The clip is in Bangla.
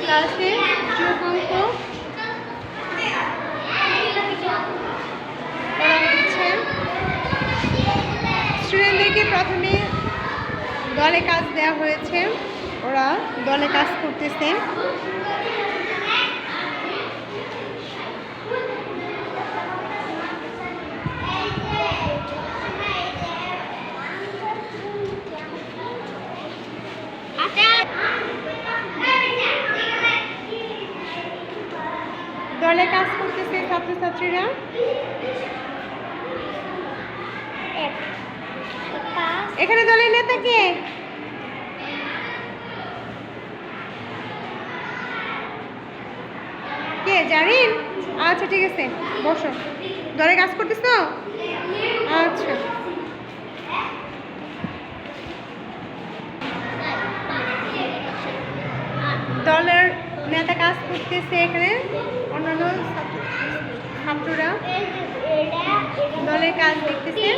ক্লাসে যোগ অঙ্ক করা হচ্ছে। স্টুডেন্টদেরকে প্রথমে দলে কাজ দেওয়া হয়েছে, ওরা দলে কাজ করতেছে। দলে কাজ করতেছে ছাত্রছাত্রীরা। এখানে দলের নেতা কে? কে জারিন? আচ্ছা ঠিক আছে, বসো। দলে কাজ করতেছো? আচ্ছা। দলের নেতা কাজ করতেছে এখানে, অন্যান্য ছাত্ররা দলের কাজ দেখতেছে।